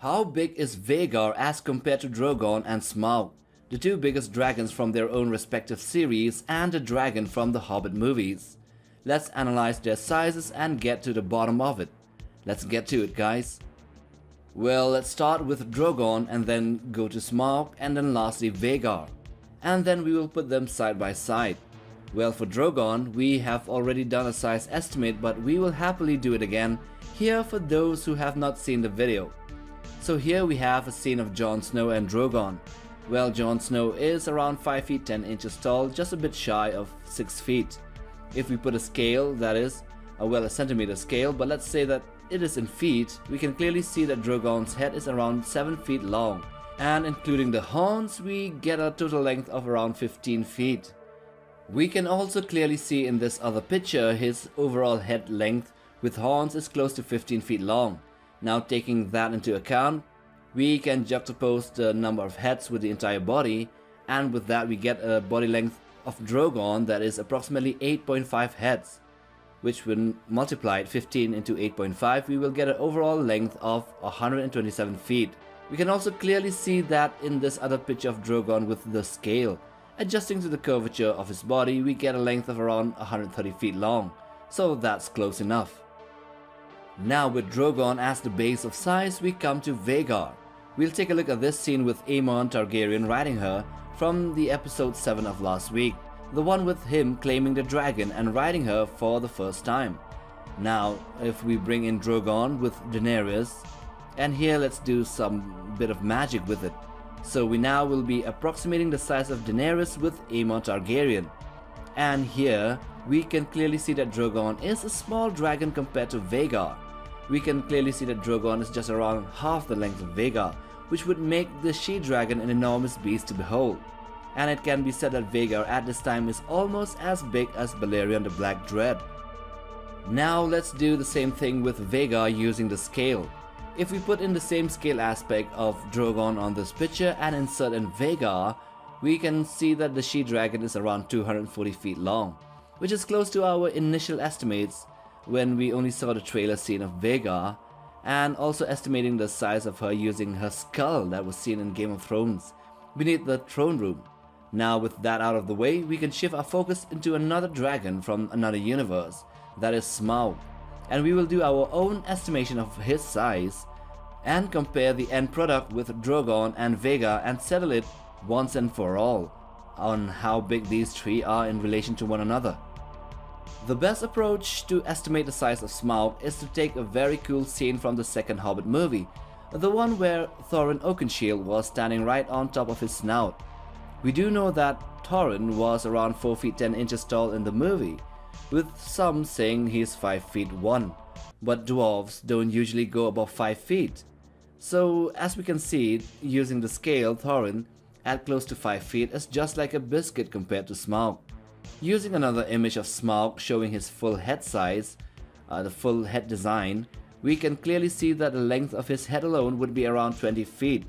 How big is Vhagar as compared to Drogon and Smaug, the two biggest dragons from their own respective series and a dragon from the Hobbit movies? Let's analyze their sizes and get to the bottom of it. Let's get to it, guys. Well, let's start with Drogon and then go to Smaug and then lastly Vhagar. And then we will put them side by side. Well, for Drogon, we have already done a size estimate, but we will happily do it again here for those who have not seen the video. So here we have a scene of Jon Snow and Drogon. Well, Jon Snow is around 5 feet 10 inches tall, just a bit shy of 6 feet. If we put a scale, that is, a centimeter scale, but let's say that it is in feet, we can clearly see that Drogon's head is around 7 feet long. And including the horns, we get a total length of around 15 feet. We can also clearly see in this other picture his overall head length with horns is close to 15 feet long. Now taking that into account, we can juxtapose the number of heads with the entire body, and with that we get a body length of Drogon that is approximately 8.5 heads, which when multiplied 15 into 8.5 we will get an overall length of 127 feet. We can also clearly see that in this other picture of Drogon with the scale. Adjusting to the curvature of his body, we get a length of around 130 feet long, so that's close enough. Now with Drogon as the base of size, we come to Vhagar. We'll take a look at this scene with Aemon Targaryen riding her from the episode 7 of last week, the one with him claiming the dragon and riding her for the first time. Now if we bring in Drogon with Daenerys, and here let's do some bit of magic with it. So we now will be approximating the size of Daenerys with Aemon Targaryen. And here we can clearly see that Drogon is a small dragon compared to Vhagar. We can clearly see that Drogon is just around half the length of Vhagar, which would make the she-dragon an enormous beast to behold. And it can be said that Vhagar at this time is almost as big as Balerion the Black Dread. Now let's do the same thing with Vhagar using the scale. If we put in the same scale aspect of Drogon on this picture and insert in Vhagar, we can see that the she-dragon is around 240 feet long, which is close to our initial estimates when we only saw the trailer scene of Vhagar, and also estimating the size of her using her skull that was seen in Game of Thrones beneath the throne room. Now with that out of the way, we can shift our focus into another dragon from another universe, that is Smaug. And we will do our own estimation of his size and compare the end product with Drogon and Vhagar and settle it once and for all on how big these three are in relation to one another. The best approach to estimate the size of Smaug is to take a very cool scene from the second Hobbit movie, the one where Thorin Oakenshield was standing right on top of his snout. We do know that Thorin was around 4 feet 10 inches tall in the movie, with some saying he's 5 feet 1, but dwarves don't usually go above 5 feet. So as we can see, using the scale, Thorin at close to 5 feet is just like a biscuit compared to Smaug. Using another image of Smaug showing his full head size, the full head design, we can clearly see that the length of his head alone would be around 20 feet.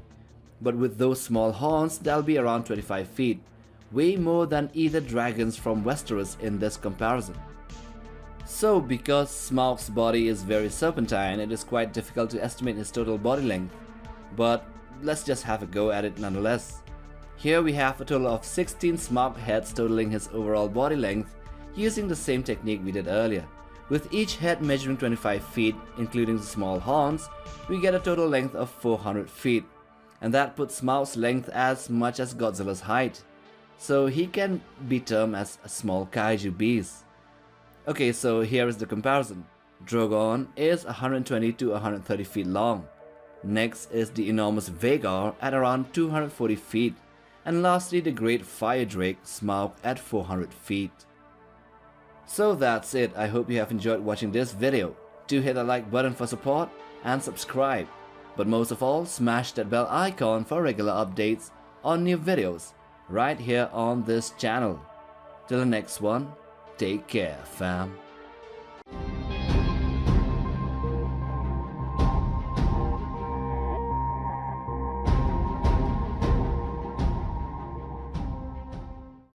But with those small horns, that'll be around 25 feet, way more than either dragons from Westeros in this comparison. So because Smaug's body is very serpentine, it is quite difficult to estimate his total body length, but let's just have a go at it nonetheless. Here we have a total of 16 Smaug heads totaling his overall body length using the same technique we did earlier. With each head measuring 25 feet, including the small horns, we get a total length of 400 feet. And that puts Smaug's length as much as Godzilla's height. So he can be termed as a small kaiju beast. Okay, so here is the comparison. Drogon is 120 to 130 feet long. Next is the enormous Vhagar at around 240 feet. And lastly the great fire drake Smaug at 400 feet. So that's it. I hope you have enjoyed watching this video. Do hit the like button for support and subscribe. But most of all, smash that bell icon for regular updates on new videos right here on this channel. Till the next one, take care fam.